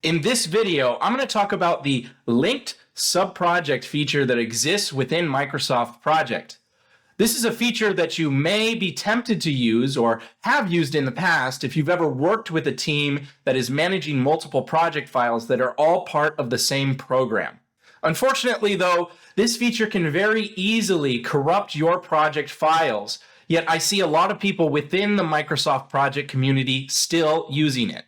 In this video, I'm going to talk about the linked subproject feature that exists within Microsoft Project. This is a feature that you may be tempted to use or have used in the past if you've ever worked with a team that is managing multiple project files that are all part of the same program. Unfortunately, though, this feature can very easily corrupt your project files, yet I see a lot of people within the Microsoft Project community still using it.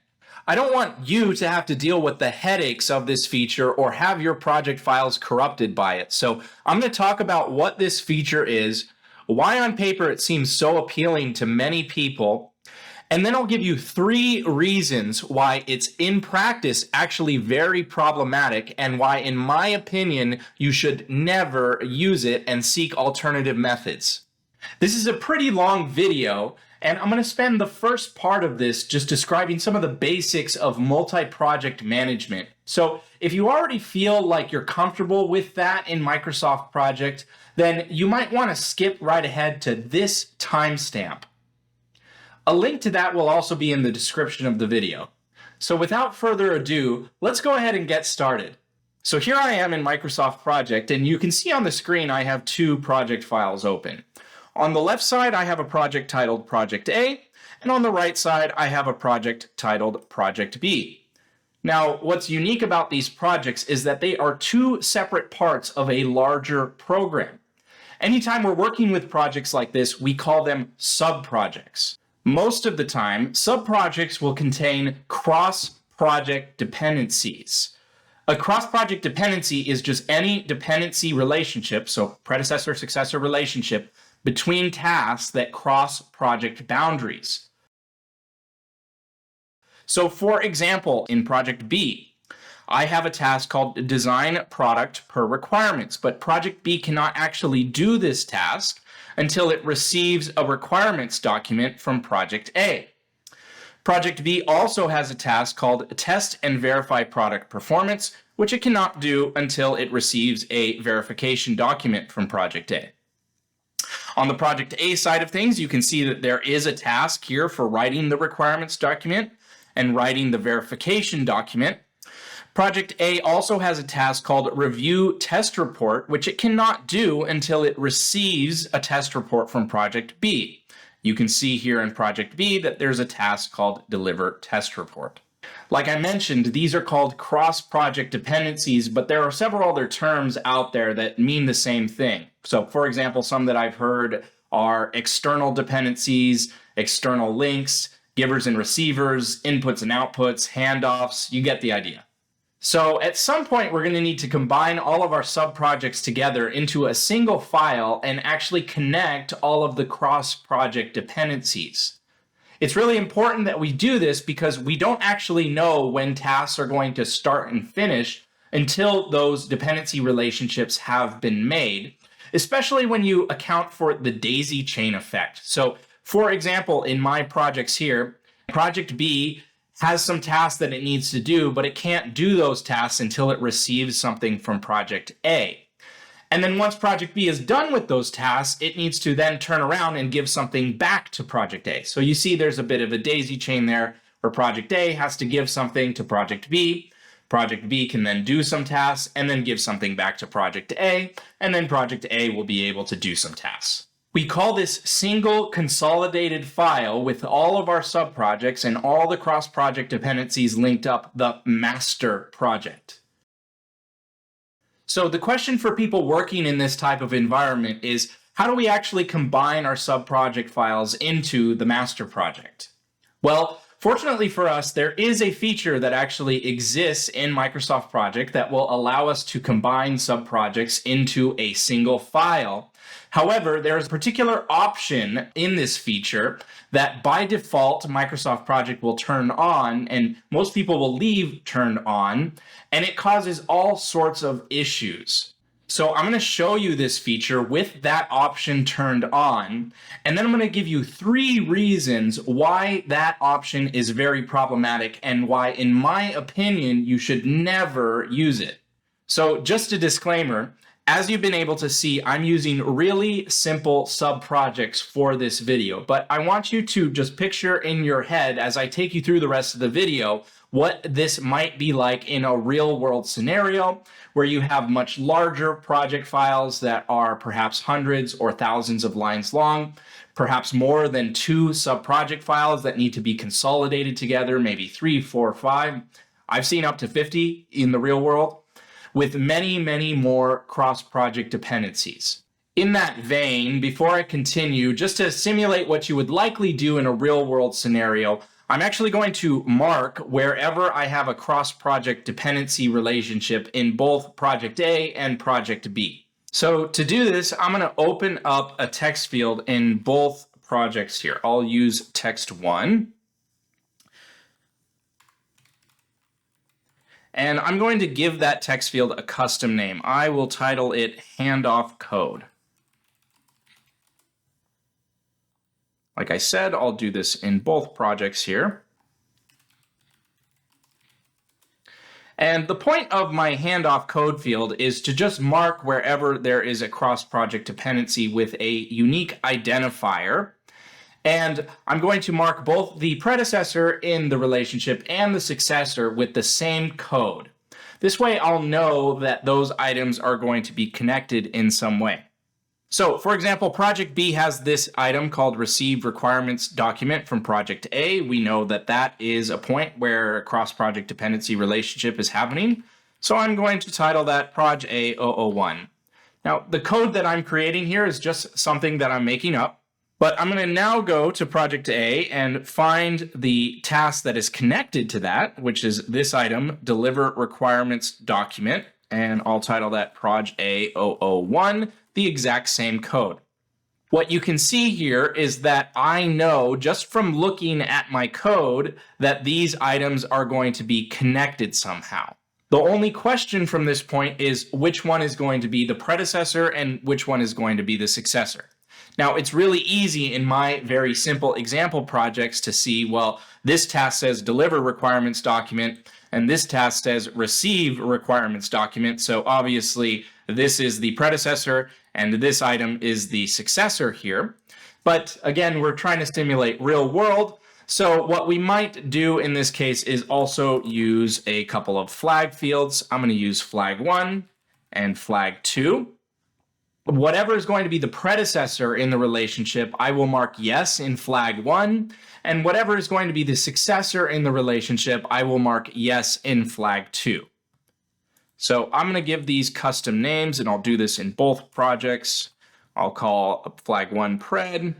I don't want you to have to deal with the headaches of this feature or have your project files corrupted by it. So I'm going to talk about what this feature is, why on paper it seems so appealing to many people, and then I'll give you 3 reasons why it's in practice actually very problematic and why, in my opinion, you should never use it and seek alternative methods. This is a pretty long video, and I'm going to spend the first part of this just describing some of the basics of multi-project management. So if you already feel like you're comfortable with that in Microsoft Project, then you might want to skip right ahead to this timestamp. A link to that will also be in the description of the video. So without further ado, let's go ahead and get started. So here I am in Microsoft Project, and you can see on the screen I have 2 project files open. On the left side, I have a project titled Project A, and on the right side, I have a project titled Project B. Now, what's unique about these projects is that they are 2 separate parts of a larger program. Anytime we're working with projects like this, we call them subprojects. Most of the time, subprojects will contain cross-project dependencies. A cross-project dependency is just any dependency relationship, so predecessor-successor relationship, between tasks that cross project boundaries. So for example, in Project B, I have a task called Design Product Per Requirements, but Project B cannot actually do this task until it receives a requirements document from Project A. Project B also has a task called Test and Verify Product Performance, which it cannot do until it receives a verification document from Project A. On the Project A side of things, you can see that there is a task here for writing the requirements document and writing the verification document. Project A also has a task called Review Test Report, which it cannot do until it receives a test report from Project B. You can see here in Project B that there's a task called Deliver Test Report. Like I mentioned, these are called cross-project dependencies, but there are several other terms out there that mean the same thing. So, for example, some that I've heard are external dependencies, external links, givers and receivers, inputs and outputs, handoffs. You get the idea. So at some point, we're going to need to combine all of our subprojects together into a single file and actually connect all of the cross-project dependencies. It's really important that we do this because we don't actually know when tasks are going to start and finish until those dependency relationships have been made, especially when you account for the daisy chain effect. So, for example, in my projects here, Project B has some tasks that it needs to do, but it can't do those tasks until it receives something from Project A. And then once Project B is done with those tasks, it needs to then turn around and give something back to Project A. So you see there's a bit of a daisy chain there where Project A has to give something to Project B. Project B can then do some tasks and then give something back to Project A, and then Project A will be able to do some tasks. We call this single consolidated file with all of our subprojects and all the cross-project dependencies linked up the master project. So the question for people working in this type of environment is, how do we actually combine our subproject files into the master project? Well, fortunately for us, there is a feature that actually exists in Microsoft Project that will allow us to combine subprojects into a single file. However, there is a particular option in this feature that by default Microsoft Project will turn on, and most people will leave turned on, and it causes all sorts of issues. So I'm going to show you this feature with that option turned on, and then I'm going to give you 3 reasons why that option is very problematic and why, in my opinion, you should never use it. So just a disclaimer, as you've been able to see, I'm using really simple subprojects for this video, but I want you to just picture in your head as I take you through the rest of the video what this might be like in a real world scenario where you have much larger project files that are perhaps hundreds or thousands of lines long, perhaps more than 2 subproject files that need to be consolidated together, maybe 3, 4, 5. I've seen up to 50 in the real world, with many, many more cross-project dependencies. In that vein, before I continue, just to simulate what you would likely do in a real-world scenario, I'm actually going to mark wherever I have a cross-project dependency relationship in both Project A and Project B. So to do this, I'm going to open up a text field in both projects here. I'll use text1. And I'm going to give that text field a custom name. I will title it handoff code. Like I said, I'll do this in both projects here. And the point of my handoff code field is to just mark wherever there is a cross-project dependency with a unique identifier. And I'm going to mark both the predecessor in the relationship and the successor with the same code. This way I'll know that those items are going to be connected in some way. So, for example, Project B has this item called Received Requirements Document from Project A. We know that that is a point where a cross-project dependency relationship is happening. So I'm going to title that Proj A001. Now, the code that I'm creating here is just something that I'm making up. But I'm going to now go to Project A and find the task that is connected to that, which is this item, Deliver Requirements Document. And I'll title that Proj A001, the exact same code. What you can see here is that I know just from looking at my code that these items are going to be connected somehow. The only question from this point is which one is going to be the predecessor and which one is going to be the successor. Now, it's really easy in my very simple example projects to see, well, this task says deliver requirements document, and this task says receive requirements document. So obviously, this is the predecessor, and this item is the successor here. But again, we're trying to simulate real world. So what we might do in this case is also use a couple of flag fields. I'm going to use flag 1 and flag 2. Whatever is going to be the predecessor in the relationship, I will mark yes in flag 1, and whatever is going to be the successor in the relationship, I will mark yes in flag 2. So I'm going to give these custom names, and I'll do this in both projects. I'll call flag 1 pred,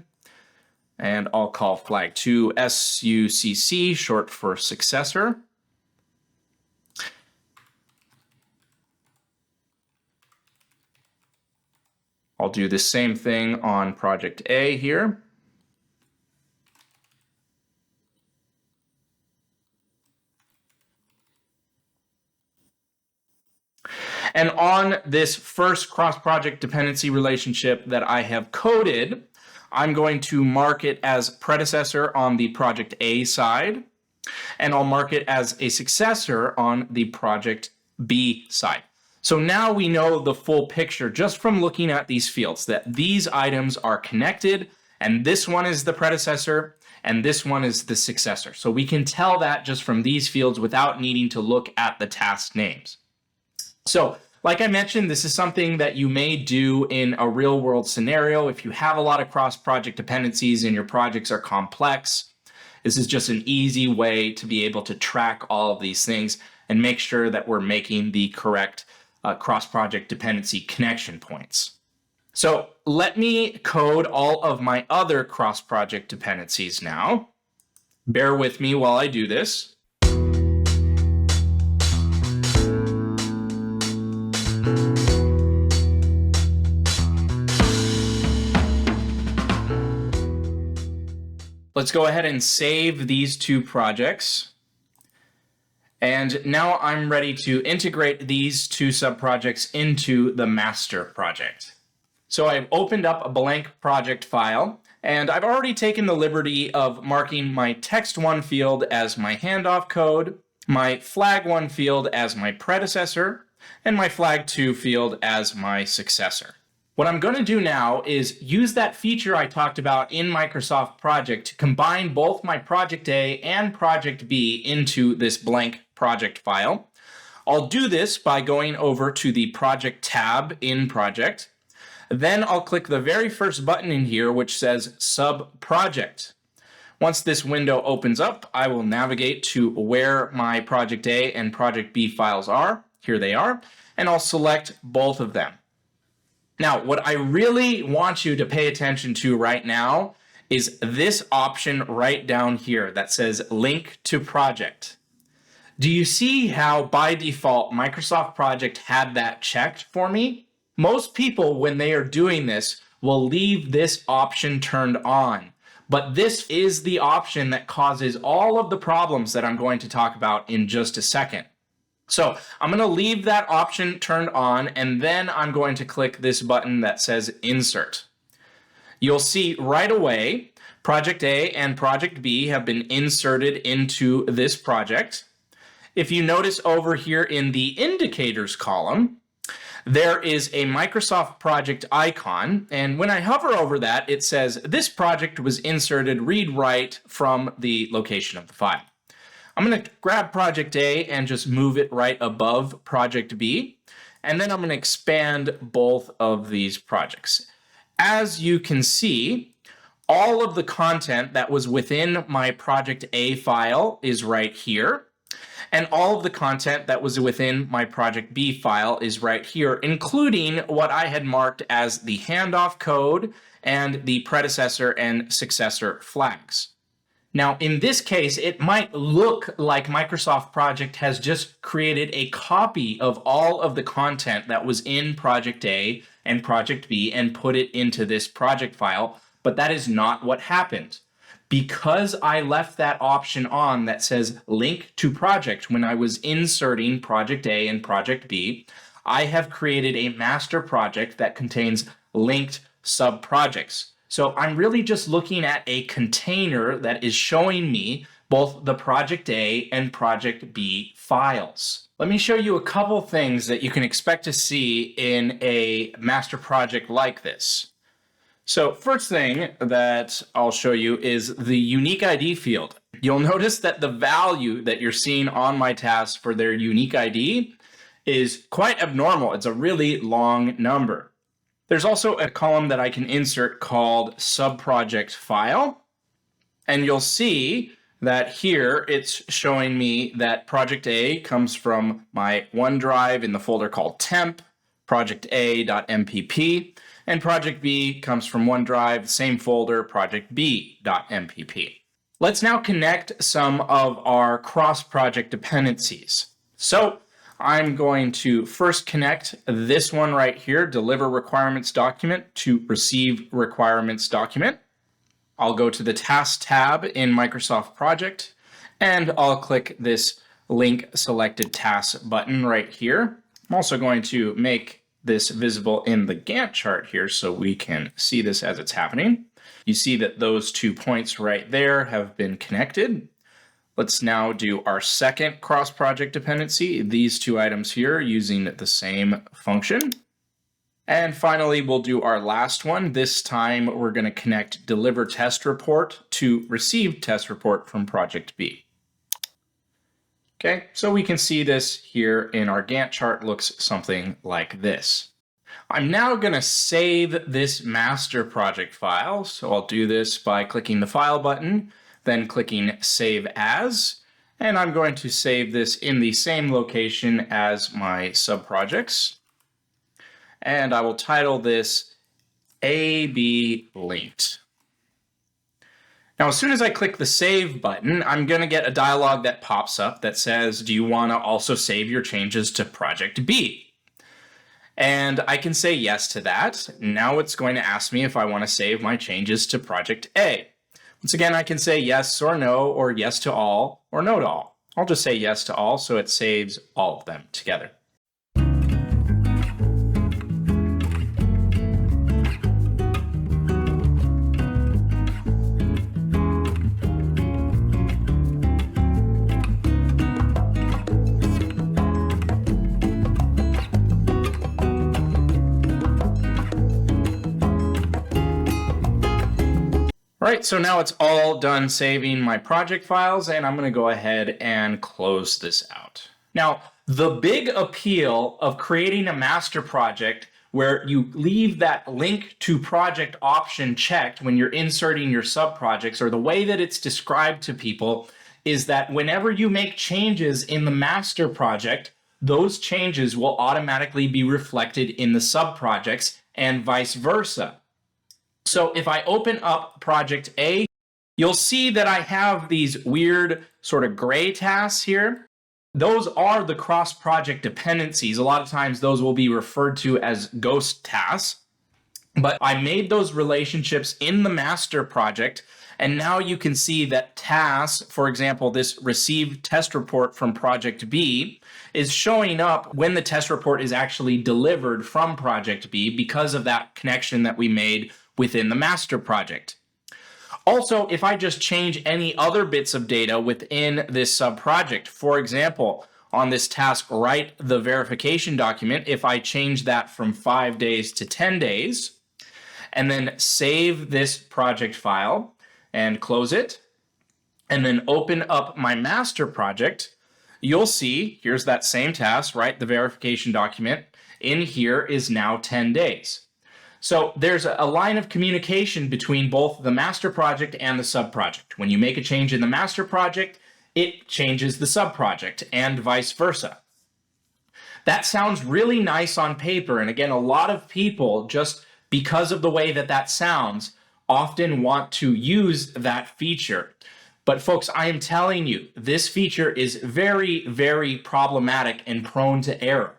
and I'll call flag 2 succ, short for successor. I'll do the same thing on Project A here. And on this first cross-project dependency relationship that I have coded, I'm going to mark it as predecessor on the Project A side, and I'll mark it as a successor on the Project B side. So now we know the full picture just from looking at these fields, that these items are connected, and this one is the predecessor, and this one is the successor. So we can tell that just from these fields without needing to look at the task names. So, like I mentioned, this is something that you may do in a real-world scenario. If you have a lot of cross-project dependencies and your projects are complex, this is just an easy way to be able to track all of these things and make sure that we're making the correct cross-project dependency connection points. So let me code all of my other cross-project dependencies now. Bear with me while I do this. Let's go ahead and save these two projects. And now I'm ready to integrate these two subprojects into the master project. So I've opened up a blank project file, and I've already taken the liberty of marking my text1 field as my handoff code, my flag1 field as my predecessor, and my flag2 field as my successor. What I'm going to do now is use that feature I talked about in Microsoft Project to combine both my Project A and Project B into this blank project file. I'll do this by going over to the Project tab in Project. Then I'll click the very first button in here, which says Subproject. Once this window opens up, I will navigate to where my Project A and Project B files are. Here they are, and I'll select both of them. Now, what I really want you to pay attention to right now is this option right down here that says Link to Project. Do you see how by default Microsoft Project had that checked for me? Most people, when they are doing this, will leave this option turned on. But this is the option that causes all of the problems that I'm going to talk about in just a second. So I'm going to leave that option turned on, and then I'm going to click this button that says Insert. You'll see right away Project A and Project B have been inserted into this project. If you notice over here in the Indicators column, there is a Microsoft Project icon, and when I hover over that, it says this project was inserted read-write from the location of the file. I'm going to grab Project A and just move it right above Project B, and then I'm going to expand both of these projects. As you can see, all of the content that was within my Project A file is right here, and all of the content that was within my Project B file is right here, including what I had marked as the handoff code and the predecessor and successor flags. Now, in this case, it might look like Microsoft Project has just created a copy of all of the content that was in Project A and Project B and put it into this project file, but that is not what happened. Because I left that option on that says Link to Project when I was inserting Project A and Project B, I have created a master project that contains linked subprojects. So I'm really just looking at a container that is showing me both the Project A and Project B files. Let me show you a couple things that you can expect to see in a master project like this. So first thing that I'll show you is the unique ID field. You'll notice that the value that you're seeing on my tasks for their unique ID is quite abnormal. It's a really long number. There's also a column that I can insert called Subproject File, and you'll see that here it's showing me that Project A comes from my OneDrive in the folder called temp, projecta.mpp, and Project B comes from OneDrive, same folder, projectb.mpp. Let's now connect some of our cross-project dependencies. So I'm going to first connect this one right here, deliver requirements document to receive requirements document. I'll go to the task tab in Microsoft Project, and I'll click this link selected task button right here. I'm also going to make this visible in the Gantt chart here so we can see this as it's happening. You see that those 2 points right there have been connected. Let's now do our second cross-project dependency, these 2 items here using the same function. And finally, we'll do our last one. This time, we're going to connect deliver test report to receive test report from Project B. Okay, so we can see this here in our Gantt chart looks something like this. I'm now going to save this master project file. So I'll do this by clicking the File button, then clicking Save As, and I'm going to save this in the same location as my subprojects. And I will title this AB Linked. Now, as soon as I click the Save button, I'm going to get a dialog that pops up that says, do you want to also save your changes to Project B? And I can say yes to that. Now it's going to ask me if I want to save my changes to Project A. Once again, I can say yes or no, or yes to all, or no to all. I'll just say yes to all, so it saves all of them together. All right, so now it's all done saving my project files, and I'm going to go ahead and close this out. Now, the big appeal of creating a master project where you leave that link to project option checked when you're inserting your subprojects, or the way that it's described to people, is that whenever you make changes in the master project, those changes will automatically be reflected in the subprojects and vice versa. So if I open up project A, you'll see that I have these weird sort of gray tasks here. Those are the cross-project dependencies. A lot of times those will be referred to as ghost tasks. But I made those relationships in the master project, and now you can see that tasks, for example, this received test report from project B, is showing up when the test report is actually delivered from project B because of that connection that we made within the master project. Also, if I just change any other bits of data within this subproject, for example, on this task, write the verification document, if I change that from 5 days to 10 days, and then save this project file and close it, and then open up my master project, you'll see, here's that same task, write the verification document. In here is now 10 days. So there's a line of communication between both the master project and the subproject. When you make a change in the master project, it changes the subproject and vice versa. That sounds really nice on paper. And again, a lot of people, just because of the way that that sounds, often want to use that feature. But folks, I am telling you, this feature is very, very problematic and prone to error.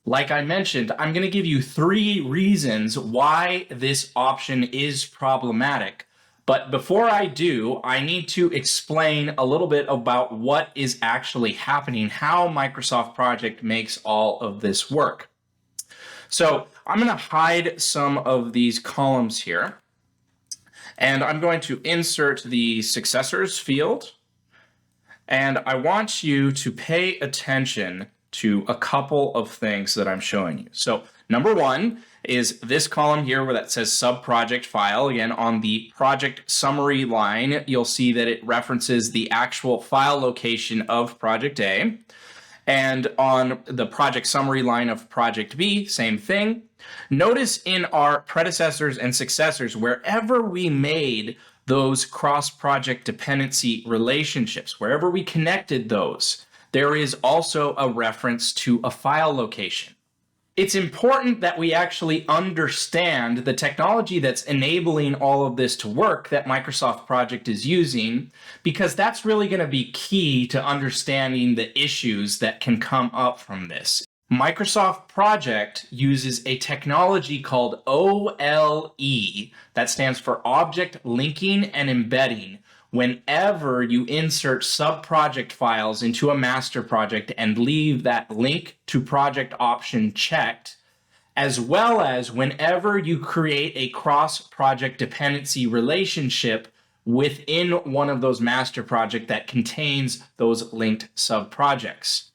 Like I mentioned, I'm going to give you 3 reasons why this option is problematic. But before I do, I need to explain a little bit about what is actually happening, how Microsoft Project makes all of this work. So I'm going to hide some of these columns here, and I'm going to insert the successors field. And I want you to pay attention to a couple of things that I'm showing you. So number 1 is this column here where that says subproject file. Again, on the project summary line, you'll see that it references the actual file location of project A. And on the project summary line of project B, same thing. Notice in our predecessors and successors, wherever we made those cross-project dependency relationships, wherever we connected those, there is also a reference to a file location. It's important that we actually understand the technology that's enabling all of this to work that Microsoft Project is using, because that's really going to be key to understanding the issues that can come up from this. Microsoft Project uses a technology called OLE, that stands for Object Linking and Embedding, whenever you insert subproject files into a master project and leave that link to project option checked, as well as whenever you create a cross-project dependency relationship within one of those master projects that contains those linked subprojects.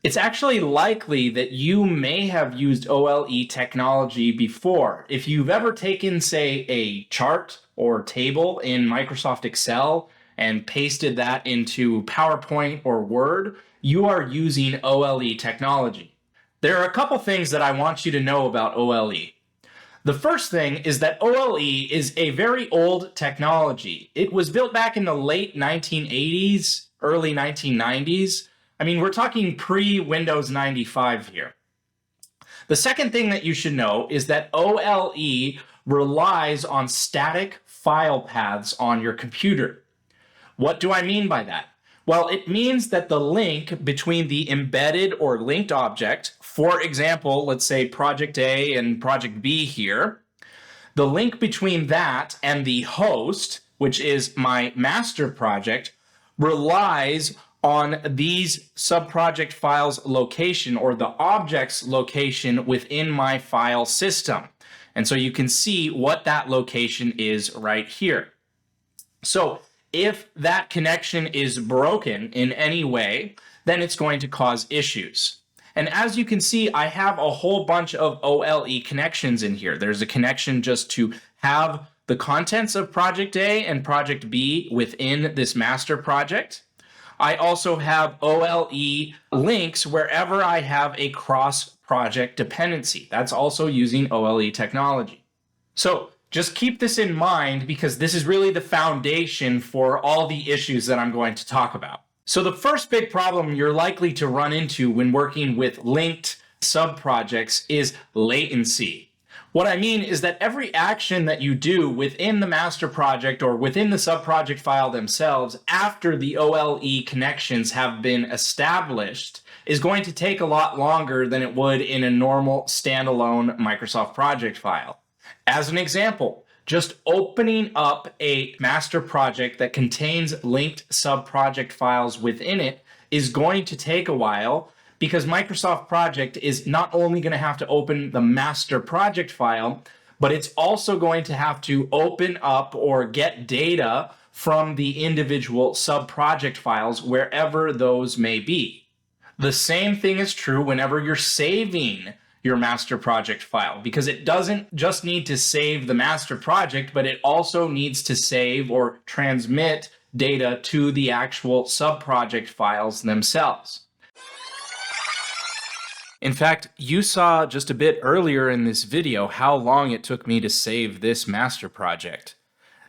It's actually likely that you may have used OLE technology before. If you've ever taken, say, a chart or table in Microsoft Excel and pasted that into PowerPoint or Word, you are using OLE technology. There are a couple things that I want you to know about OLE. The first thing is that OLE is a very old technology. It was built back in the late 1980s, early 1990s. I mean, we're talking pre-Windows 95 here. The second thing that you should know is that OLE relies on static file paths on your computer. What do I mean by that? Well, it means that the link between the embedded or linked object, for example, let's say project A and project B here, the link between that and the host, which is my master project, relies on these subproject files location, or the object's location within my file system. And so you can see what that location is right here. So if that connection is broken in any way, then it's going to cause issues. And as you can see, I have a whole bunch of OLE connections in here. There's a connection just to have the contents of project A and project B within this master project. I also have OLE links wherever I have a cross-project dependency. That's also using OLE technology. So just keep this in mind because this is really the foundation for all the issues that I'm going to talk about. So the first big problem you're likely to run into when working with linked subprojects is latency. What I mean is that every action that you do within the master project or within the subproject file themselves after the OLE connections have been established is going to take a lot longer than it would in a normal standalone Microsoft project file. As an example, just opening up a master project that contains linked subproject files within it is going to take a while because Microsoft Project is not only going to have to open the master project file, but it's also going to have to open up or get data from the individual subproject files wherever those may be. The same thing is true whenever you're saving your master project file, because it doesn't just need to save the master project, but it also needs to save or transmit data to the actual subproject files themselves. In fact, you saw just a bit earlier in this video how long it took me to save this master project.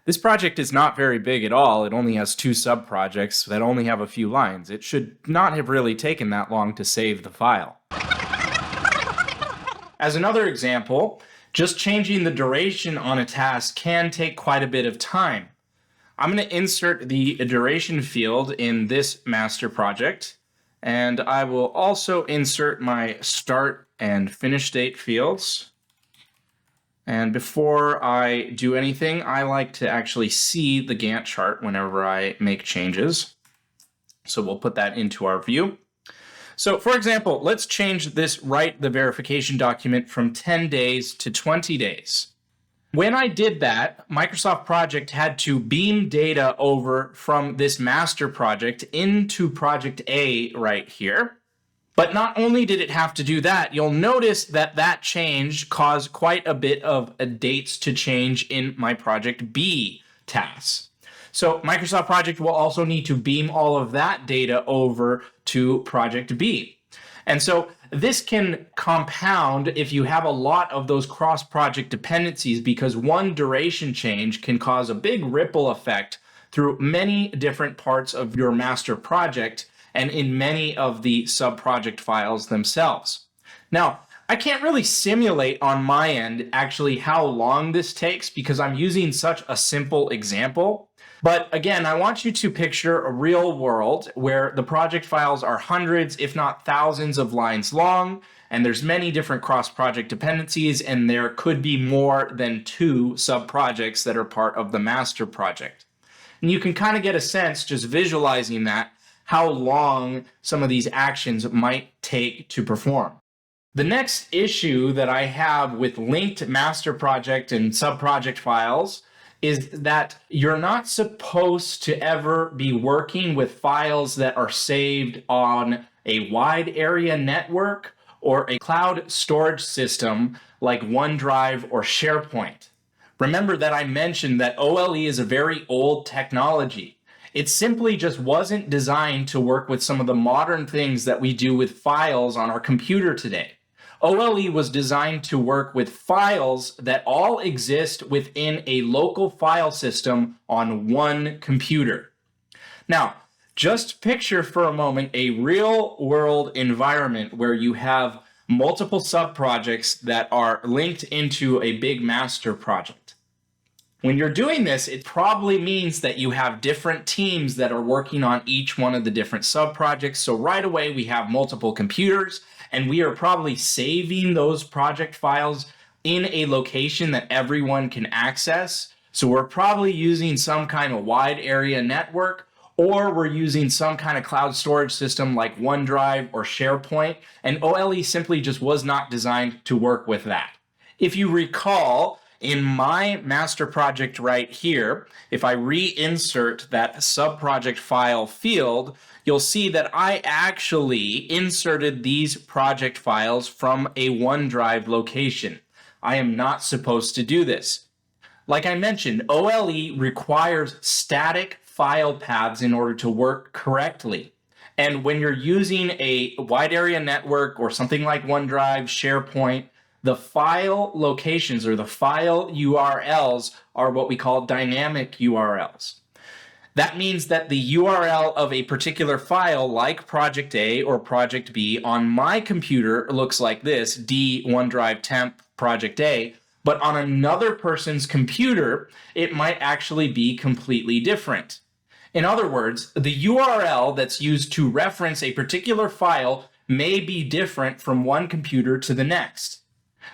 This project is not very big at all. It only has 2 subprojects that only have a few lines. It should not have really taken that long to save the file. As another example, just changing the duration on a task can take quite a bit of time. I'm going to insert the duration field in this master project. And I will also insert my start and finish date fields. And before I do anything, I like to actually see the Gantt chart whenever I make changes. So we'll put that into our view. So for example, let's change this write the verification document from 10 days to 20 days. When I did that, Microsoft Project had to beam data over from this master project into project A right here. But not only did it have to do that, you'll notice that that change caused quite a bit of dates to change in my project B tasks. So Microsoft Project will also need to beam all of that data over to project B. And so this can compound if you have a lot of those cross-project dependencies, because one duration change can cause a big ripple effect through many different parts of your master project and in many of the sub-project files themselves. Now, I can't really simulate on my end actually how long this takes because I'm using such a simple example. But again, I want you to picture a real world where the project files are hundreds, if not thousands of lines long, and there's many different cross-project dependencies, and there could be more than 2 sub-projects that are part of the master project. And you can kind of get a sense, just visualizing that, how long some of these actions might take to perform. The next issue that I have with linked master project and sub-project files is that you're not supposed to ever be working with files that are saved on a wide area network or a cloud storage system like OneDrive or SharePoint. Remember that I mentioned that OLE is a very old technology. It simply just wasn't designed to work with some of the modern things that we do with files on our computer today. OLE was designed to work with files that all exist within a local file system on one computer. Now, just picture for a moment a real-world environment where you have multiple sub-projects that are linked into a big master project. When you're doing this, it probably means that you have different teams that are working on each one of the different sub-projects. So right away, we have multiple computers, and we are probably saving those project files in a location that everyone can access. So we're probably using some kind of wide area network, or we're using some kind of cloud storage system like OneDrive or SharePoint, and OLE simply just was not designed to work with that. If you recall, in my master project right here, if I reinsert that sub-project file field, you'll see that I actually inserted these project files from a OneDrive location. I am not supposed to do this. Like I mentioned, OLE requires static file paths in order to work correctly. And when you're using a wide area network or something like OneDrive, SharePoint, the file locations or the file URLs are what we call dynamic URLs. That means that the URL of a particular file like Project A or Project B on my computer looks like this, D OneDrive temp Project A, but on another person's computer, it might actually be completely different. In other words, the URL that's used to reference a particular file may be different from one computer to the next.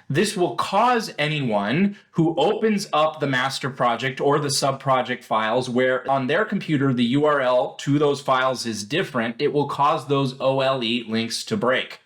This will cause anyone who opens up the master project or the subproject files where on their computer the URL to those files is different, it will cause those OLE links to break.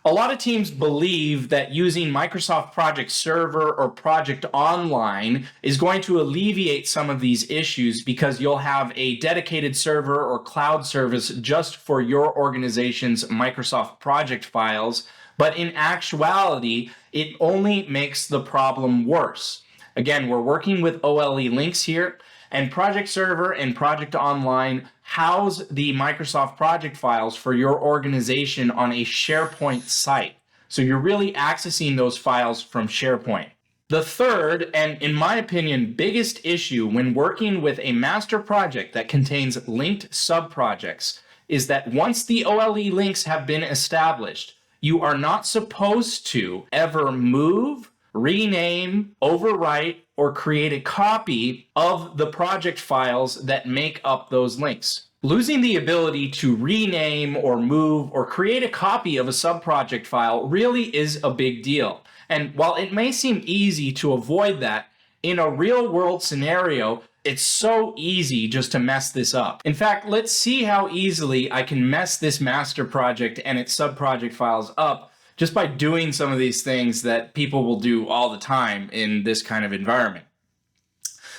A lot of teams believe that using Microsoft Project Server or Project Online is going to alleviate some of these issues because you'll have a dedicated server or cloud service just for your organization's Microsoft project files. But in actuality, it only makes the problem worse. Again, we're working with OLE links here, and Project Server and Project Online house the Microsoft project files for your organization on a SharePoint site. So you're really accessing those files from SharePoint. The third, and in my opinion, biggest issue when working with a master project that contains linked subprojects is that once the OLE links have been established, you are not supposed to ever move, rename, overwrite, or create a copy of the project files that make up those links. Losing the ability to rename or move or create a copy of a subproject file really is a big deal. And while it may seem easy to avoid that, in a real-world scenario, it's so easy just to mess this up. In fact, let's see how easily I can mess this master project and its subproject files up just by doing some of these things that people will do all the time in this kind of environment.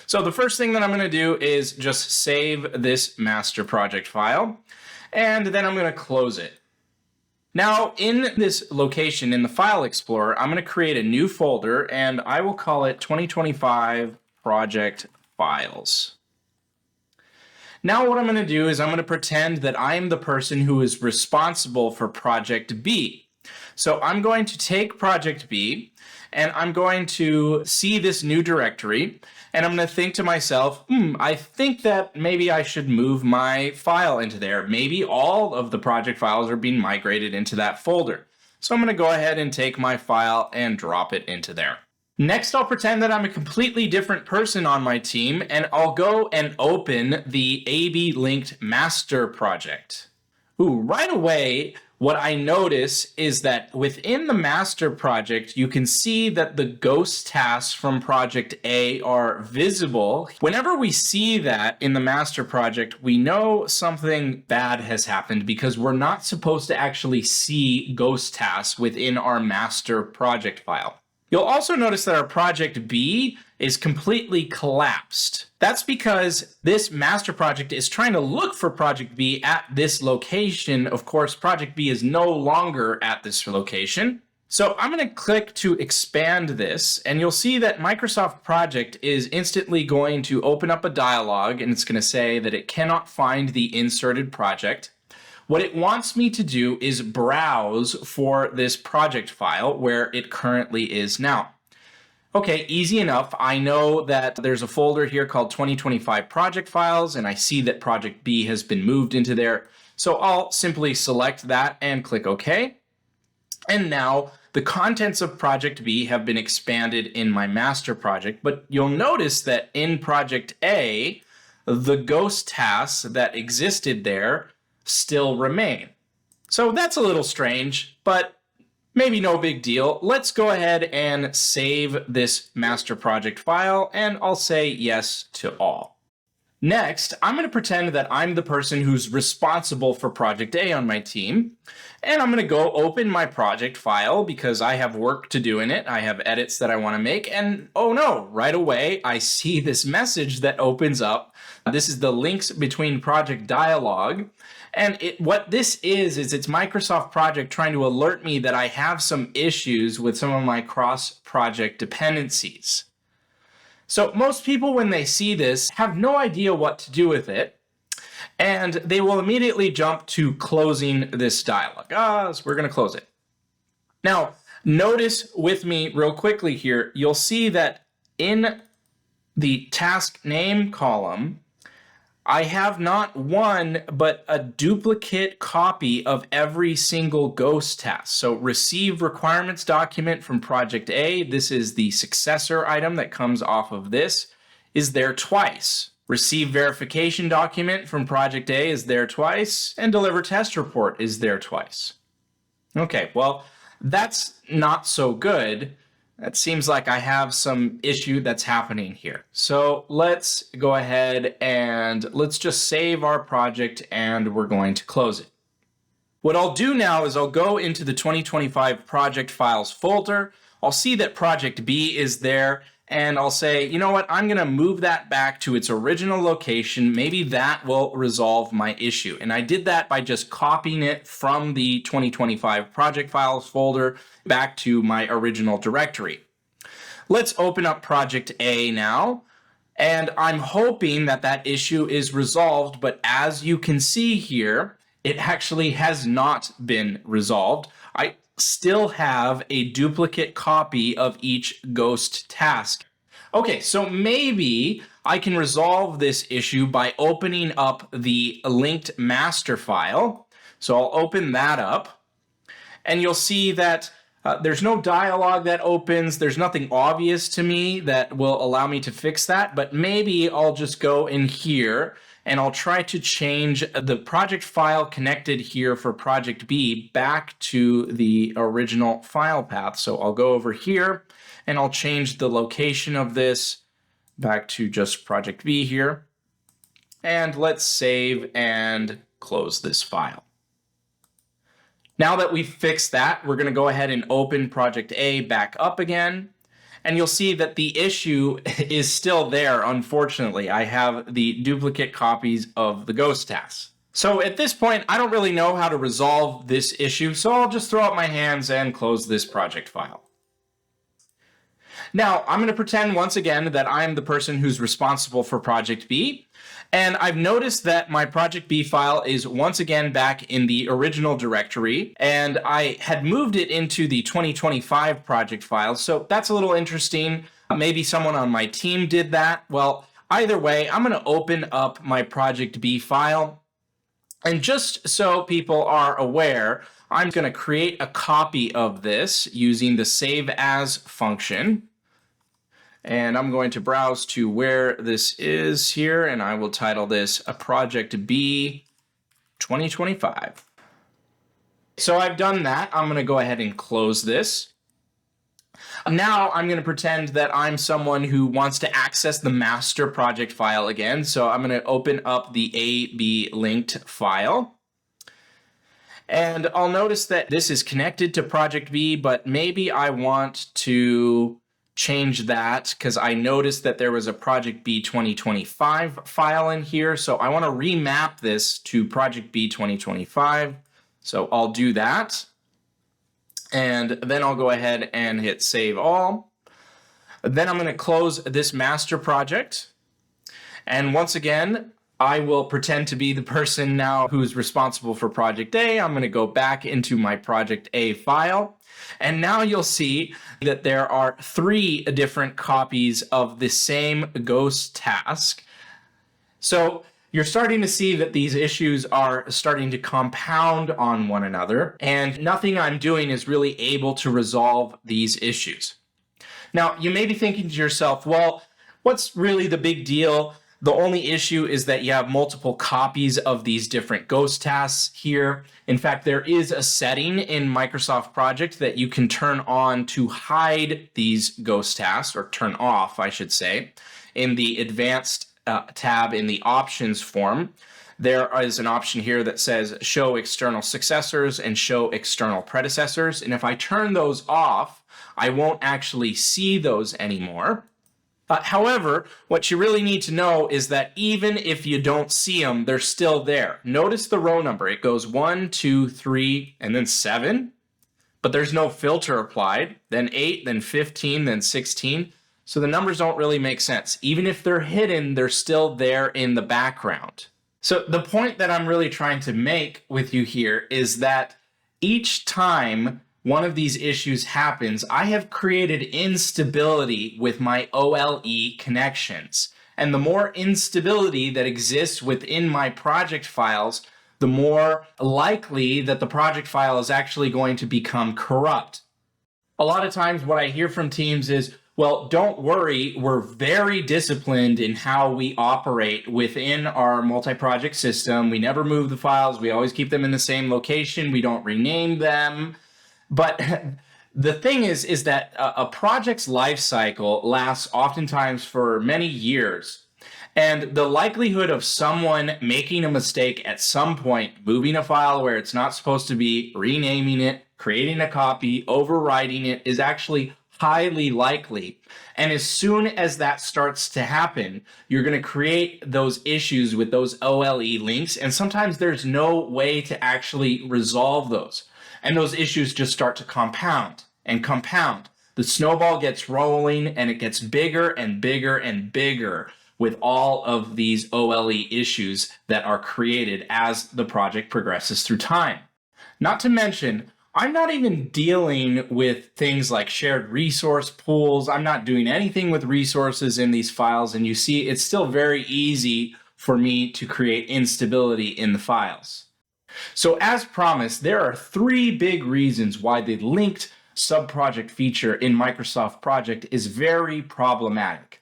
So the first thing that I'm going to do is just save this master project file, and then I'm going to close it. Now, in this location in the File Explorer, I'm going to create a new folder, and I will call it 2025 Project Files. Now what I'm going to do is I'm going to pretend that I am the person who is responsible for Project B. So I'm going to take Project B and I'm going to see this new directory and I'm going to think to myself, I think that maybe I should move my file into there. Maybe all of the project files are being migrated into that folder. So I'm going to go ahead and take my file and drop it into there. Next, I'll pretend that I'm a completely different person on my team, and I'll go and open the AB linked master project. Right away, what I notice is that within the master project, you can see that the ghost tasks from Project A are visible. Whenever we see that in the master project, we know something bad has happened because we're not supposed to actually see ghost tasks within our master project file. You'll also notice that our Project B is completely collapsed. That's because this master project is trying to look for Project B at this location. Of course, Project B is no longer at this location. So I'm going to click to expand this, and you'll see that Microsoft Project is instantly going to open up a dialog, and it's going to say that it cannot find the inserted project. What it wants me to do is browse for this project file where it currently is now. Okay, easy enough. I know that there's a folder here called 2025 project files, and I see that Project B has been moved into there. So I'll simply select that and click OK. And now the contents of Project B have been expanded in my master project, but you'll notice that in Project A, the ghost tasks that existed there still remain. So that's a little strange, but maybe no big deal. Let's go ahead and save this master project file, and I'll say yes to all. Next, I'm going to pretend that I'm the person who's responsible for Project A on my team, and I'm going to go open my project file because I have work to do in it. I have edits that I want to make, and oh no, right away I see this message that opens up. This is the links between project dialog. And what this is it's Microsoft Project trying to alert me that I have some issues with some of my cross-project dependencies. So most people, when they see this, have no idea what to do with it, and they will immediately jump to closing this dialog. So we're going to close it. Now, notice with me real quickly here, you'll see that in the task name column, I have not one, but a duplicate copy of every single ghost task. So receive requirements document from project A, this is the successor item that comes off of this, is there twice. Receive verification document from project A is there twice, and deliver test report is there twice. Okay, well, that's not so good. That seems like I have some issue that's happening here. So let's go ahead and let's just save our project, and we're going to close it. What I'll do now is I'll go into the 2025 project files folder. I'll see that project B is there, and I'll say, you know what, I'm going to move that back to its original location. Maybe that will resolve my issue. And I did that by just copying it from the 2025 project files folder back to my original directory. Let's open up project A now. And I'm hoping that that issue is resolved, but as you can see here, it actually has not been resolved. I still have a duplicate copy of each ghost task. Okay, so maybe I can resolve this issue by opening up the linked master file. So I'll open that up, and you'll see that there's no dialog that opens. There's nothing obvious to me that will allow me to fix that, but maybe I'll just go in here and I'll try to change the project file connected here for project B back to the original file path. So I'll go over here and I'll change the location of this back to just project B here. And let's save and close this file. Now that we've fixed that, we're going to go ahead and open project A back up again. And you'll see that the issue is still there, unfortunately. I have the duplicate copies of the ghost tasks. So at this point, I don't really know how to resolve this issue, so I'll just throw up my hands and close this project file. Now, I'm going to pretend once again that I'm the person who's responsible for project B. And I've noticed that my project B file is once again back in the original directory, and I had moved it into the 2025 project file. So that's a little interesting. Maybe someone on my team did that. Well, either way, I'm going to open up my project B file. And just so people are aware, I'm going to create a copy of this using the save as function. And I'm going to browse to where this is here, and I will title this a Project B 2025. So I've done that. I'm going to go ahead and close this. Now I'm going to pretend that I'm someone who wants to access the master project file again. So I'm going to open up the AB linked file. And I'll notice that this is connected to Project B, but maybe I want to change that because I noticed that there was a Project B 2025 file in here. So I want to remap this to Project B 2025. So I'll do that. And then I'll go ahead and hit Save All. Then I'm going to close this master project. And once again, I will pretend to be the person now who's responsible for Project A. I'm going to go back into my Project A file. And now you'll see that there are 3 different copies of the same ghost task. So you're starting to see that these issues are starting to compound on one another, and nothing I'm doing is really able to resolve these issues. Now, you may be thinking to yourself, well, what's really the big deal? The only issue is that you have multiple copies of these different ghost tasks here. In fact, there is a setting in Microsoft Project that you can turn on to hide these ghost tasks, or turn off, I should say. In the advanced tab in the options form, there is an option here that says show external successors and show external predecessors. And if I turn those off, I won't actually see those anymore. However, what you really need to know is that even if you don't see them, they're still there. Notice the row number. It goes 1, 2, 3, and then 7. But there's no filter applied. Then 8, then 15, then 16. So the numbers don't really make sense. Even if they're hidden, they're still there in the background. So the point that I'm really trying to make with you here is that each time one of these issues happens, I have created instability with my OLE connections. And the more instability that exists within my project files, the more likely that the project file is actually going to become corrupt. A lot of times what I hear from teams is, well, don't worry, we're very disciplined in how we operate within our multi-project system. We never move the files. We always keep them in the same location. We don't rename them. But the thing is that a project's life cycle lasts oftentimes for many years. And the likelihood of someone making a mistake at some point, moving a file where it's not supposed to be, renaming it, creating a copy, overwriting it, is actually highly likely. And as soon as that starts to happen, you're going to create those issues with those OLE links. And sometimes there's no way to actually resolve those. And those issues just start to compound and compound. The snowball gets rolling and it gets bigger and bigger and bigger with all of these OLE issues that are created as the project progresses through time. Not to mention, I'm not even dealing with things like shared resource pools. I'm not doing anything with resources in these files. And you see, it's still very easy for me to create instability in the files. So as promised, there are 3 big reasons why the linked subproject feature in Microsoft Project is very problematic.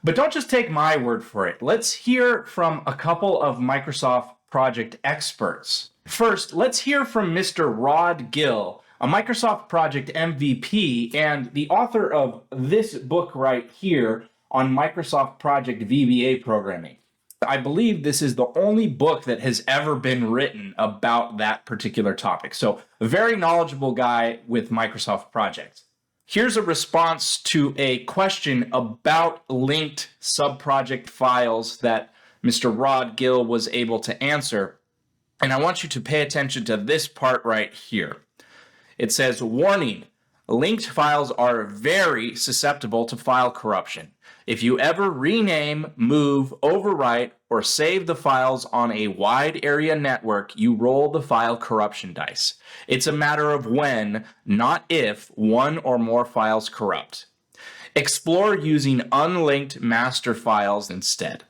But don't just take my word for it. Let's hear from a couple of Microsoft Project experts. First, let's hear from Mr. Rod Gill, a Microsoft Project MVP and the author of this book right here on Microsoft Project VBA programming. I believe this is the only book that has ever been written about that particular topic. So a very knowledgeable guy with Microsoft Project. Here's a response to a question about linked subproject files that Mr. Rod Gill was able to answer. And I want you to pay attention to this part right here. It says, warning, linked files are very susceptible to file corruption. If you ever rename, move, overwrite, or save the files on a wide area network, you roll the file corruption dice. It's a matter of when, not if, one or more files corrupt. Explore using unlinked master files instead.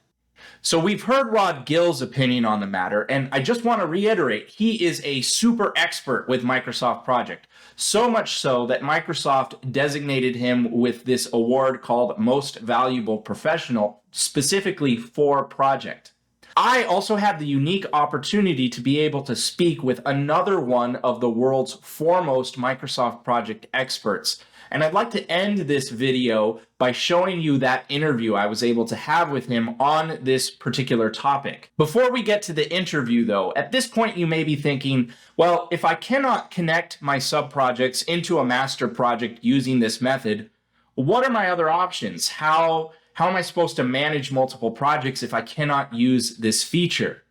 So we've heard Rod Gill's opinion on the matter, and I just want to reiterate, he is a super expert with Microsoft Project. So much so that Microsoft designated him with this award called Most Valuable Professional, specifically for Project. I also had the unique opportunity to be able to speak with another one of the world's foremost Microsoft Project experts. And I'd like to end this video by showing you that interview I was able to have with him on this particular topic. Before we get to the interview though, at this point you may be thinking, well, if I cannot connect my subprojects into a master project using this method, what are my other options? How am I supposed to manage multiple projects if I cannot use this feature?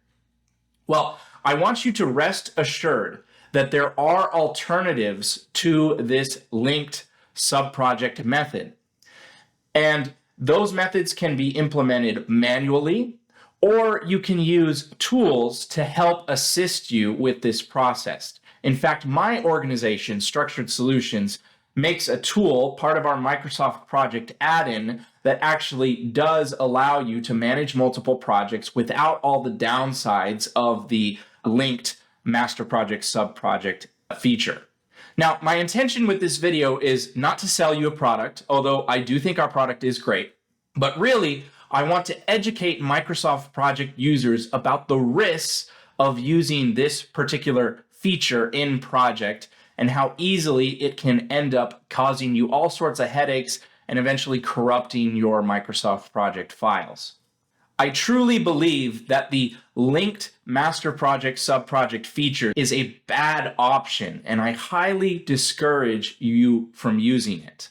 Well, I want you to rest assured that there are alternatives to this linked subproject method. And those methods can be implemented manually, or you can use tools to help assist you with this process. In fact, my organization, Structured Solutions, makes a tool, part of our Microsoft Project add-in, that actually does allow you to manage multiple projects without all the downsides of the linked master project subproject feature. Now, my intention with this video is not to sell you a product, although I do think our product is great, but really, I want to educate Microsoft Project users about the risks of using this particular feature in Project and how easily it can end up causing you all sorts of headaches and eventually corrupting your Microsoft Project files. I truly believe that the linked master project subproject feature is a bad option, and I highly discourage you from using it.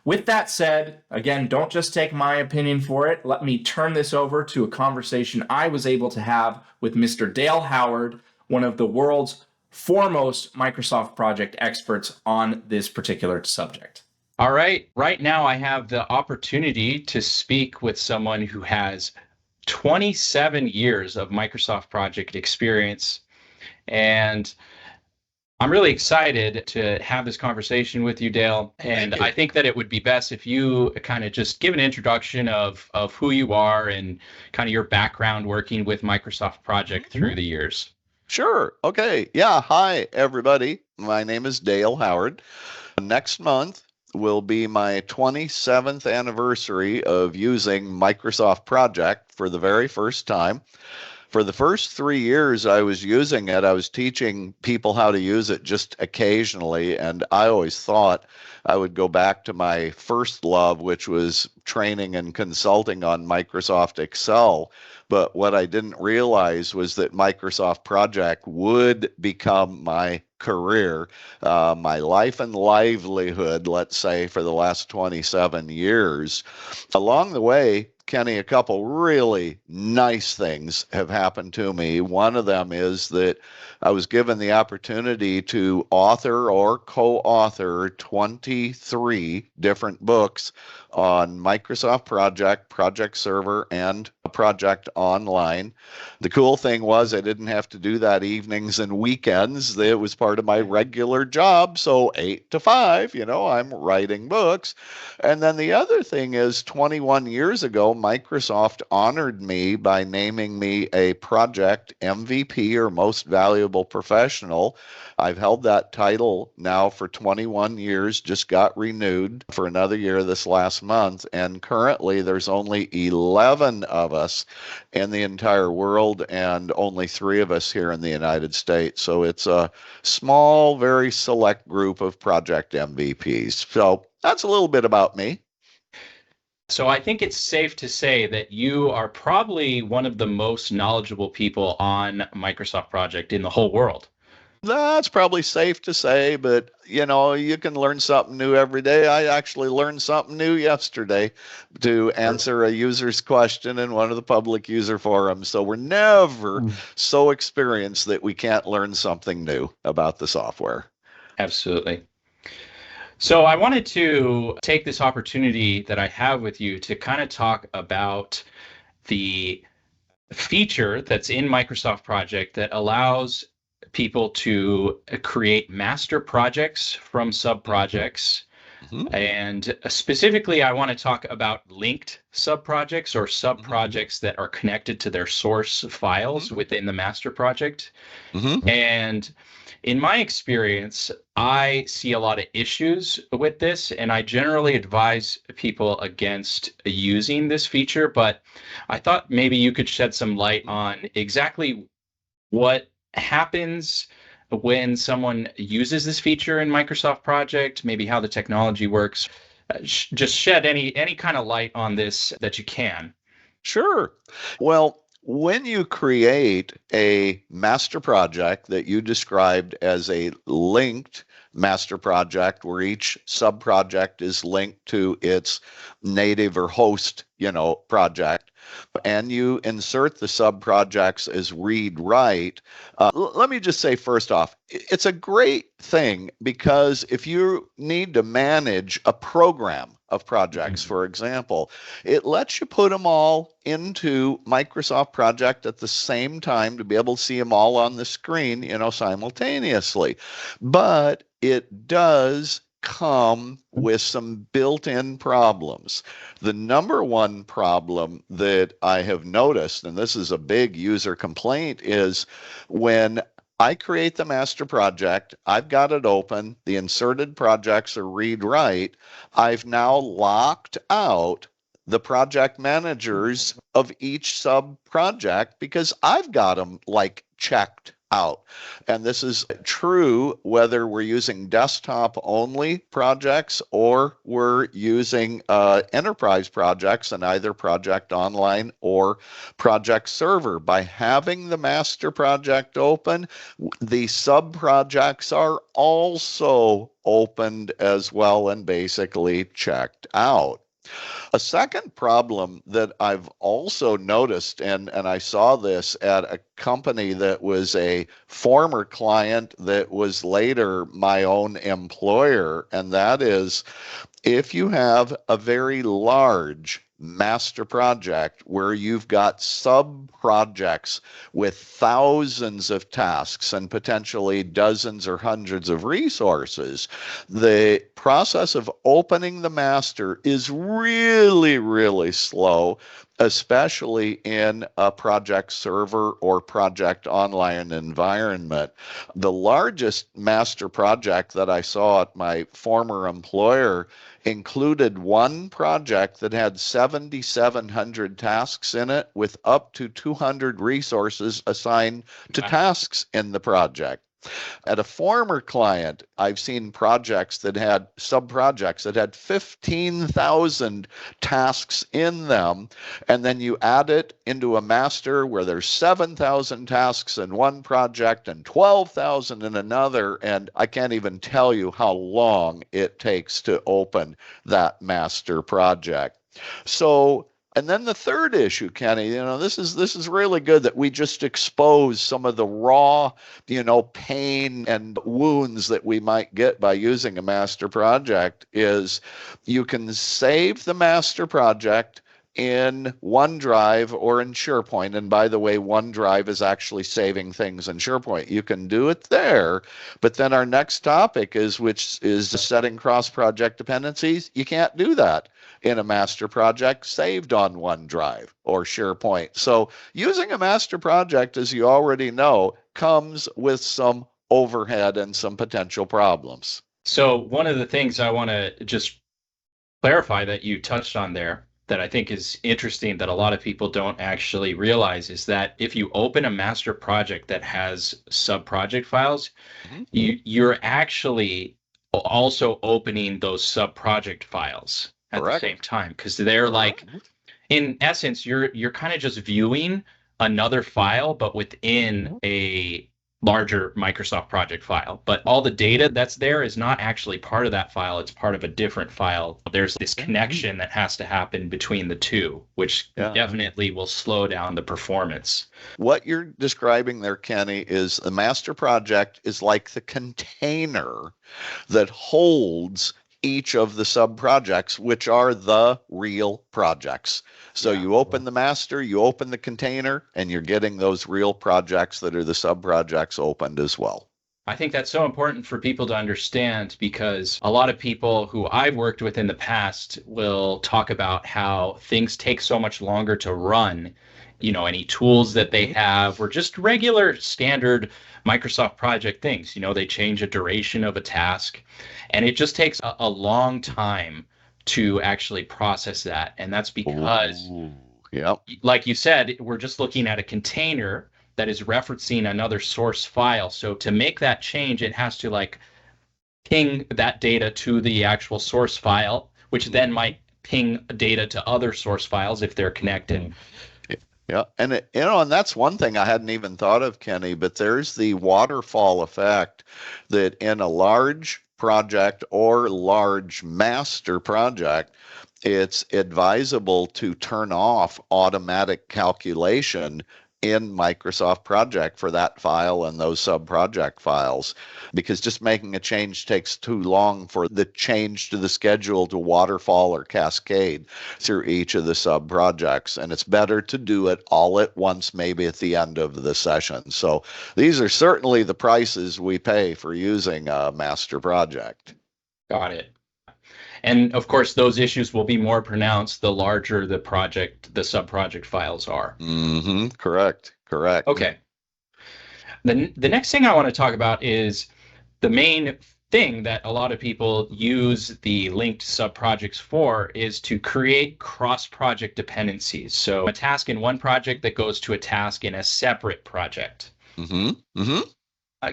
With that said, again, don't just take my opinion for it. Let me turn this over to a conversation I was able to have with Mr. Dale Howard, one of the world's foremost Microsoft Project experts on this particular subject. All right. Right now, I have the opportunity to speak with someone who has 27 years of Microsoft project experience. And I'm really excited to have this conversation with you, Dale. And Thank you. I think that it would be best if you kind of just give an introduction of who you are and kind of your background working with Microsoft Project through the years. Sure. Okay. Yeah. Hi, everybody. My name is Dale Howard. Next month will be my 27th anniversary of using Microsoft Project for the very first time. For the first 3 years I was using it, I was teaching people how to use it just occasionally. And I always thought I would go back to my first love, which was training and consulting on Microsoft Excel. But what I didn't realize was that Microsoft Project would become my career, my life and livelihood, let's say, for the last 27 years. Along the way, Kenny, a couple really nice things have happened to me. One of them is that I was given the opportunity to author or co-author 23 different books on Microsoft Project, Project Server, and Project Online. The cool thing was I didn't have to do that evenings and weekends. It was part of my regular job. So 8 to 5, I'm writing books. And then the other thing is 21 years ago, Microsoft honored me by naming me a Project MVP or Most Valuable Professional. I've held that title now for 21 years, just got renewed for another year this last month. And currently there's only 11 of us in the entire world and only 3 of us here in the United States. So it's a small, very select group of Project MVPs. So that's a little bit about me. So I think it's safe to say that you are probably one of the most knowledgeable people on Microsoft Project in the whole world. That's probably safe to say, but you can learn something new every day. I actually learned something new yesterday to answer a user's question in one of the public user forums. So we're never so experienced that we can't learn something new about the software. Absolutely. So I wanted to take this opportunity that I have with you to kind of talk about the feature that's in Microsoft Project that allows people to create master projects from subprojects. Mm-hmm. And specifically, I want to talk about linked subprojects or Mm-hmm. subprojects that are connected to their source files Mm-hmm. within the master project. Mm-hmm. And in my experience, I see a lot of issues with this, and I generally advise people against using this feature. But I thought maybe you could shed some light on exactly what happens when someone uses this feature in Microsoft Project, maybe how the technology works. Just shed any kind of light on this that you can. Sure. Well, when you create a master project that you described as a linked master project where each subproject is linked to its native or host, project, and you insert the subprojects as read write, let me just say first off, it's a great thing because if you need to manage a program of projects, for example, it lets you put them all into Microsoft Project at the same time to be able to see them all on the screen, simultaneously. But it does come with some built-in problems. The number one problem that I have noticed, and this is a big user complaint, is when I create the master project, I've got it open, the inserted projects are read write, I've now locked out the project managers of each sub project because I've got them like checked out. And this is true whether we're using desktop only projects or we're using enterprise projects in either Project Online or Project Server. By having the master project open, the sub projects are also opened as well and basically checked out. A second problem that I've also noticed, and I saw this at a company that was a former client that was later my own employer, and that is if you have a very large master project where you've got sub projects with thousands of tasks and potentially dozens or hundreds of resources, the process of opening the master is really, really slow, especially in a project server or project online environment. The largest master project that I saw at my former employer included one project that had 7,700 tasks in it with up to 200 resources assigned to tasks in the project. At a former client, I've seen projects that had sub-projects that had 15,000 tasks in them, and then you add it into a master where there's 7,000 tasks in one project and 12,000 in another, and I can't even tell you how long it takes to open that master project. So, and then the third issue, Kenny, this is really good that we just expose some of the raw, pain and wounds that we might get by using a master project is you can save the master project in OneDrive or in SharePoint. And by the way, OneDrive is actually saving things in SharePoint. You can do it there. But then our next topic which is setting cross-project dependencies. You can't do that in a master project saved on OneDrive or SharePoint. So using a master project, as you already know, comes with some overhead and some potential problems. So one of the things I want to just clarify that you touched on there that I think is interesting that a lot of people don't actually realize is that if you open a master project that has sub-project files, you're actually also opening those sub-project files at the same time, because they're like, in essence, you're kind of just viewing another file, but within a larger Microsoft project file. But all the data that's there is not actually part of that file. It's part of a different file. There's this connection that has to happen between the two, which definitely will slow down the performance. What you're describing there, Kenny, is the master project is like the container that holds each of the sub-projects, which are the real projects. So you open the master, you open the container, and you're getting those real projects that are the sub-projects opened as well. I think that's so important for people to understand, because a lot of people who I've worked with in the past will talk about how things take so much longer to run, any tools that they have, or just regular standard Microsoft project things. They change a duration of a task, and it just takes a long time to actually process that. And that's because, like you said, we're just looking at a container that is referencing another source file. So to make that change, it has to ping that data to the actual source file, which then might ping data to other source files if they're connected. Yeah, and and that's one thing I hadn't even thought of, Kenny, but there's the waterfall effect that in a large project or large master project, it's advisable to turn off automatic calculation in Microsoft Project for that file and those sub-project files, because just making a change takes too long for the change to the schedule to waterfall or cascade through each of the sub-projects. And it's better to do it all at once, maybe at the end of the session. So these are certainly the prices we pay for using a master project. Got it. And of course, those issues will be more pronounced the larger the sub-project files are. Correct. Okay. The next thing I want to talk about is the main thing that a lot of people use the linked sub-projects for is to create cross-project dependencies. So a task in one project that goes to a task in a separate project.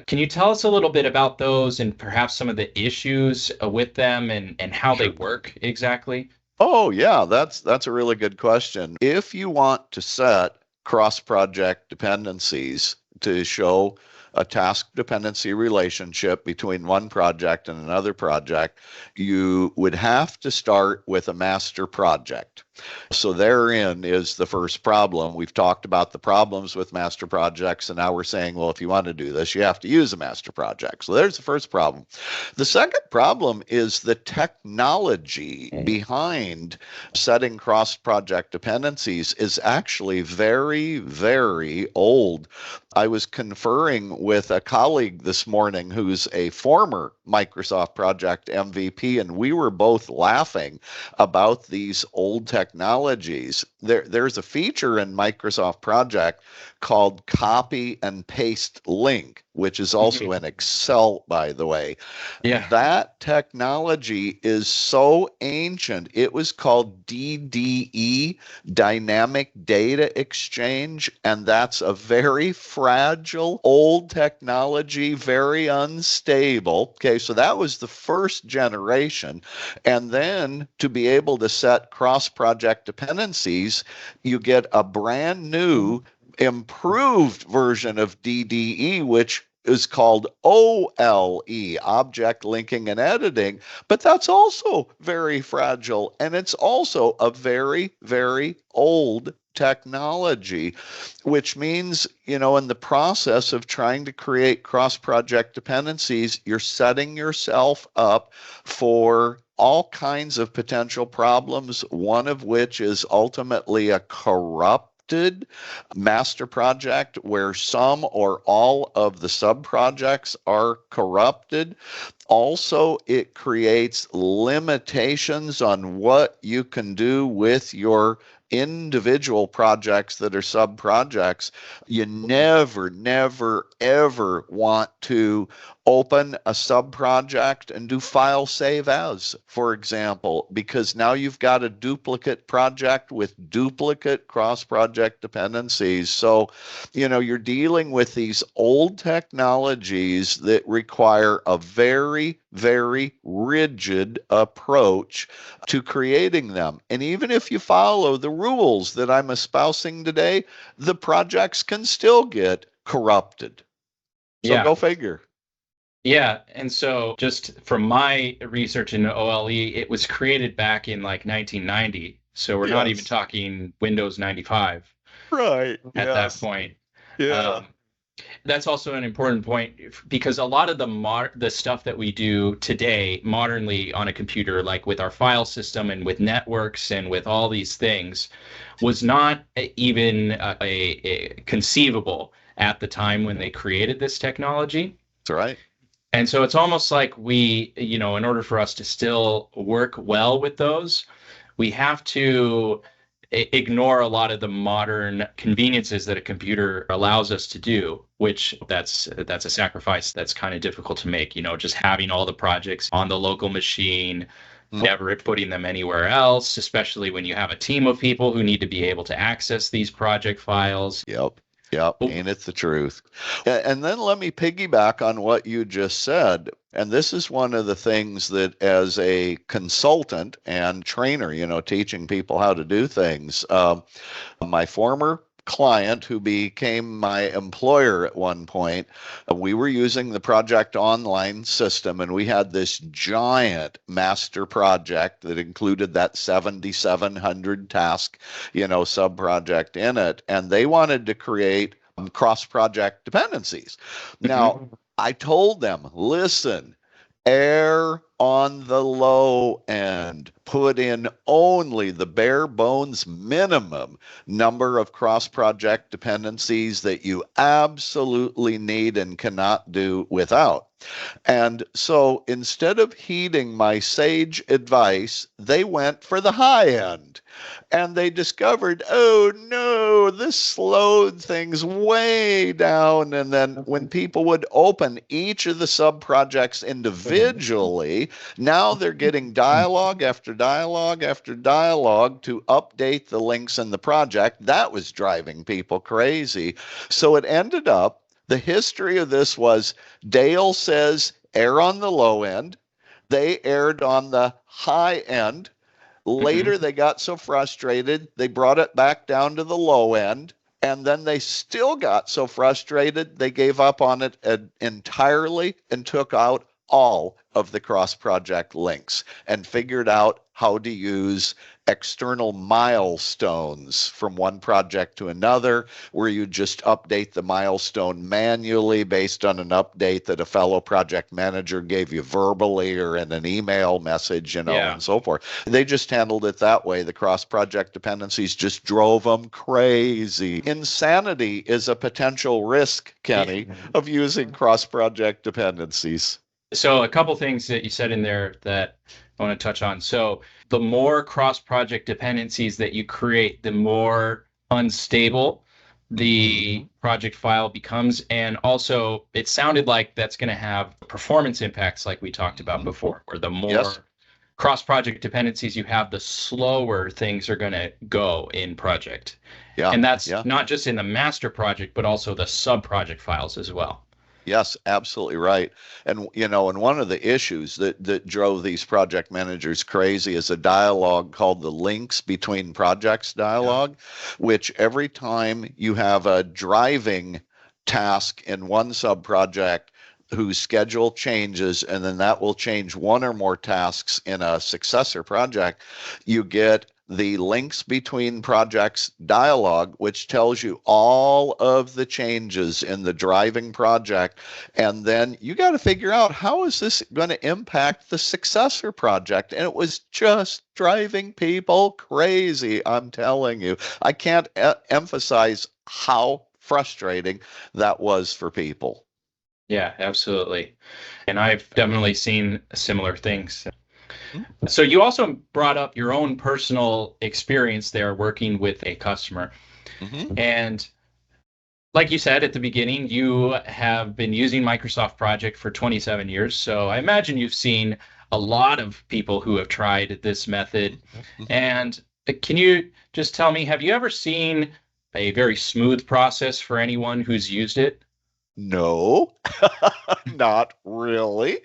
Can you tell us a little bit about those and perhaps some of the issues with them and how they work exactly? Oh, yeah, that's a really good question. If you want to set cross-project dependencies to show a task dependency relationship between one project and another project, you would have to start with a master project. So therein is the first problem. We've talked about the problems with master projects, and now we're saying, well, if you want to do this, you have to use a master project. So there's the first problem. The second problem is the technology behind setting cross-project dependencies is actually very, very old. I was conferring with a colleague this morning who's a former Microsoft Project MVP, and we were both laughing about these old technologies. There's a feature in Microsoft Project called copy and paste link, which is also in Excel, by the way. Yeah. That technology is so ancient. It was called DDE, Dynamic Data Exchange, and that's a very fragile old technology, very unstable. Okay, so that was the first generation. And then to be able to set cross-project dependencies, you get a brand new improved version of DDE, which is called OLE, Object Linking and Editing, but that's also very fragile, and it's also a very, very old technology, which means, in the process of trying to create cross-project dependencies, you're setting yourself up for all kinds of potential problems, one of which is ultimately a corrupted master project where some or all of the subprojects are corrupted. Also, it creates limitations on what you can do with your individual projects that are sub-projects. You never, never, ever want to open a sub-project and do file save as, for example, because now you've got a duplicate project with duplicate cross-project dependencies. So, you're dealing with these old technologies that require a very, very rigid approach to creating them. And even if you follow the rules that I'm espousing today, the projects can still get corrupted. So Yeah. go figure. Yeah, and so just from my research into OLE, it was created back in like 1990. So we're not even talking Windows 95 Right. at that point. That's also an important point because a lot of the stuff that we do today modernly on a computer, like with our file system and with networks and with all these things, was not even a conceivable at the time when they created this technology. That's right. And so it's almost like we, in order for us to still work well with those, we have to ignore a lot of the modern conveniences that a computer allows us to do, which that's a sacrifice that's kind of difficult to make, just having all the projects on the local machine, never putting them anywhere else, especially when you have a team of people who need to be able to access these project files. Yep. Ain't it the truth? And then let me piggyback on what you just said. And this is one of the things that, as a consultant and trainer, teaching people how to do things, my former client who became my employer at one point, we were using the Project Online system, and we had this giant master project that included that 7,700 task, sub-project in it, and they wanted to create cross-project dependencies. Now, I told them, listen, err on the low end, put in only the bare bones minimum number of cross-project dependencies that you absolutely need and cannot do without. And so instead of heeding my sage advice, they went for the high end. And they discovered, oh no, this slowed things way down. And then when people would open each of the sub-projects individually, now they're getting dialogue after dialogue after dialogue to update the links in the project. That was driving people crazy. So it ended up, the history of this was Dale says err on the low end. They erred on the high end. Later, they got so frustrated, they brought it back down to the low end. And then they still got so frustrated, they gave up on it entirely and took out all of the cross-project links and figured out how to use external milestones from one project to another, where you just update the milestone manually based on an update that a fellow project manager gave you verbally or in an email message, and so forth. They just handled it that way. The cross-project dependencies just drove them crazy. Insanity is a potential risk, Kenny, of using cross-project dependencies. So a couple things that you said in there that I want to touch on. So the more cross-project dependencies that you create, the more unstable the project file becomes. And also, it sounded like that's going to have performance impacts like we talked about before, where the more cross-project dependencies you have, the slower things are going to go in project. And that's not just in the master project, but also the sub-project files as well. Yes, absolutely right. And and one of the issues that drove these project managers crazy is a dialogue called the links between projects dialogue, which every time you have a driving task in one sub-project whose schedule changes, and then that will change one or more tasks in a successor project, you get the links between projects dialog, which tells you all of the changes in the driving project. And then you got to figure out, how is this going to impact the successor project? And it was just driving people crazy. I'm telling you, I can't emphasize how frustrating that was for people. Yeah, absolutely. And I've definitely seen similar things. So you also brought up your own personal experience there working with a customer. And like you said at the beginning, you have been using Microsoft Project for 27 years. So I imagine you've seen a lot of people who have tried this method. And can you just tell me, have you ever seen a very smooth process for anyone who's used it? No, not really.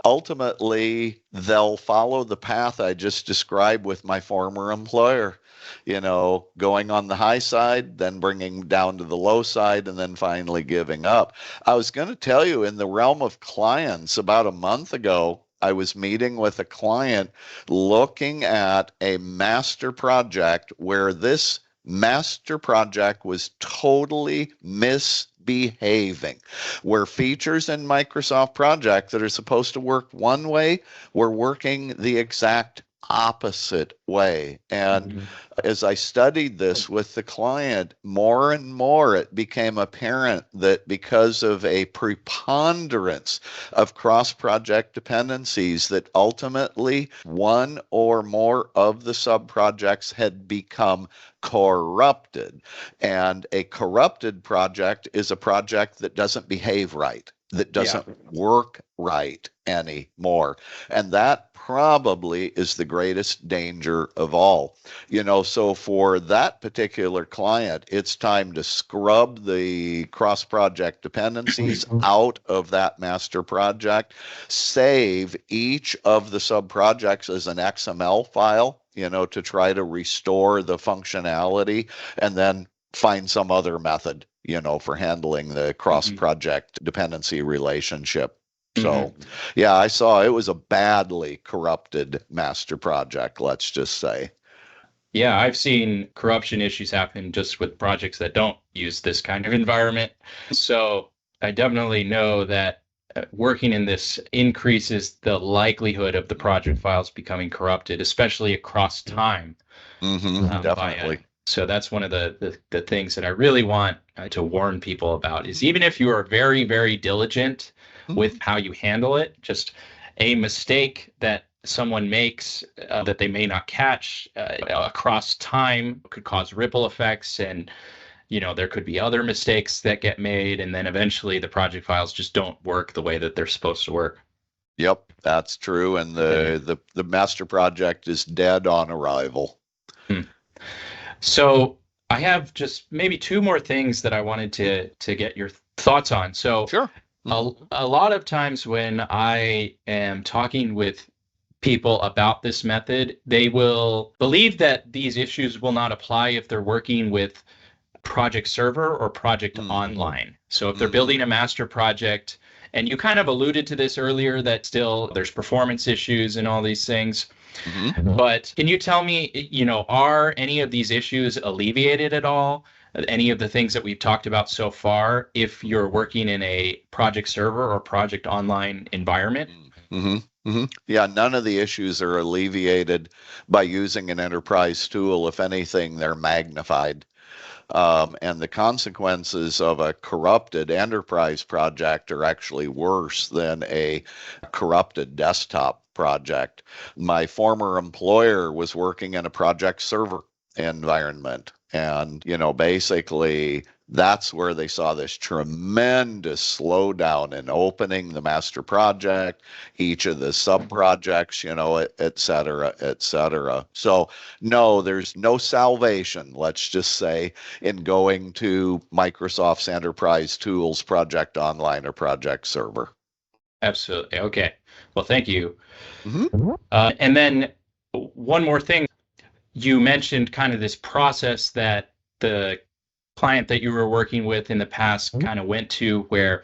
Ultimately, they'll follow the path I just described with my former employer, going on the high side, then bringing down to the low side, and then finally giving up. I was going to tell you, in the realm of clients, about a month ago, I was meeting with a client looking at a master project where this master project was totally misbehaving, where features in Microsoft Project that are supposed to work one way were working the exact opposite way. And as I studied this with the client, more and more it became apparent that because of a preponderance of cross-project dependencies, that ultimately one or more of the sub-projects had become corrupted. And a corrupted project is a project that doesn't behave right, that doesn't work right anymore. And that probably is the greatest danger of all. So for that particular client, it's time to scrub the cross-project dependencies out of that master project, save each of the sub-projects as an XML file, to try to restore the functionality, and then find some other method, for handling the cross-project dependency relationship. So, yeah, I saw it was a badly corrupted master project, let's just say. Yeah, I've seen corruption issues happen just with projects that don't use this kind of environment. So I definitely know that working in this increases the likelihood of the project files becoming corrupted, especially across time. Definitely. So that's one of the things that I really want to warn people about, is even if you are very, very diligent with how you handle it, just a mistake that someone makes that they may not catch across time could cause ripple effects, and there could be other mistakes that get made, and then eventually the project files just don't work the way that they're supposed to work. Yep, that's true. And the master project is dead on arrival. So I have just maybe two more things that I wanted to get your thoughts on. So sure. A lot of times when I am talking with people about this method, they will believe that these issues will not apply if they're working with Project Server or Project Online. So if they're building a master project And you kind of alluded to this earlier that still there's performance issues and all these things. But can you tell me, are any of these issues alleviated at all? Any of the things that we've talked about so far, if you're working in a project server or project online environment? Yeah, none of the issues are alleviated by using an enterprise tool. If anything, they're magnified. And the consequences of a corrupted enterprise project are actually worse than a corrupted desktop project. My former employer was working in a project server environment. And, basically that's where they saw this tremendous slowdown in opening the master project, each of the sub-projects, et cetera, et cetera. So no, there's no salvation, let's just say, in going to Microsoft's enterprise tools, Project Online or Project Server. Absolutely. Okay. Well, thank you. And then one more thing. You mentioned kind of this process that the client that you were working with in the past kind of went to, where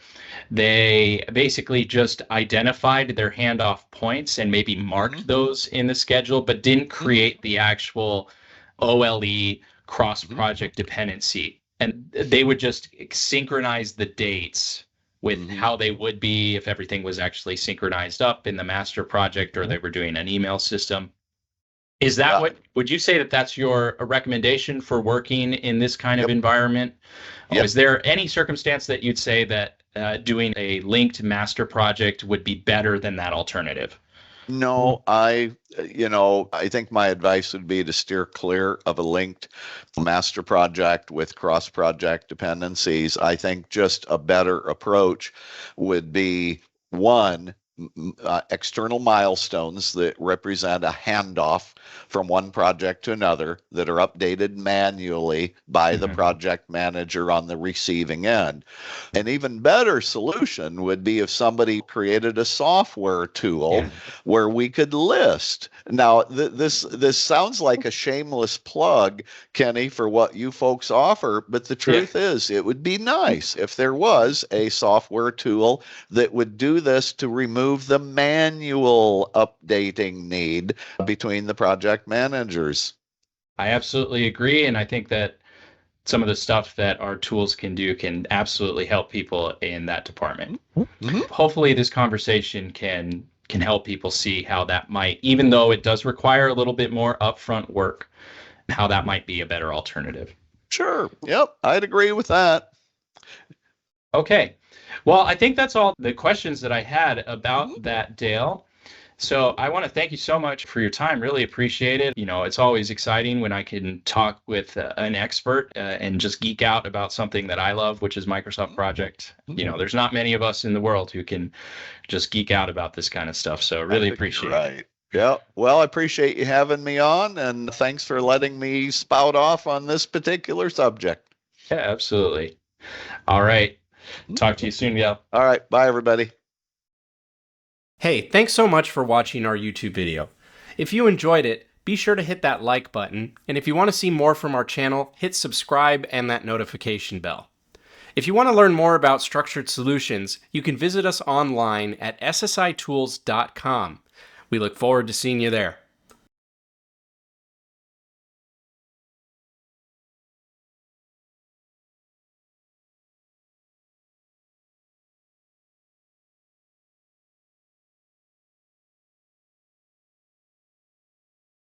they basically just identified their handoff points and maybe marked those in the schedule, but didn't create the actual OLE cross-project dependency. And they would just synchronize the dates with how they would be if everything was actually synchronized up in the master project or they were doing an email system. Is that would you say that that's your recommendation for working in this kind of environment? Is there any circumstance that you'd say that doing a linked master project would be better than that alternative? No, I think my advice would be to steer clear of a linked master project with cross-project dependencies. I think just a better approach would be one, external milestones that represent a handoff from one project to another that are updated manually by the project manager on the receiving end. An even better solution would be if somebody created a software tool where we could list. Now, this sounds like a shameless plug, Kenny, for what you folks offer, but the truth is it would be nice if there was a software tool that would do this to remove the manual updating need between the project managers. I absolutely agree. And I think that some of the stuff that our tools can do can absolutely help people in that department. Hopefully this conversation can help people see how that might, even though it does require a little bit more upfront work, how that might be a better alternative. Sure. Yep. I'd agree with that. Okay. Well, I think that's all the questions that I had about that, Dale. So I want to thank you so much for your time. Really appreciate it. It's always exciting when I can talk with an expert and just geek out about something that I love, which is Microsoft Project. There's not many of us in the world who can just geek out about this kind of stuff. So really appreciate it. Yeah. Well, I appreciate you having me on, and thanks for letting me spout off on this particular subject. Yeah, absolutely. All right. Talk to you soon, yeah. All right. Bye, everybody. Hey, thanks so much for watching our YouTube video. If you enjoyed it, be sure to hit that like button, and if you want to see more from our channel, hit subscribe and that notification bell. If you want to learn more about structured solutions, you can visit us online at ssitools.com. We look forward to seeing you there.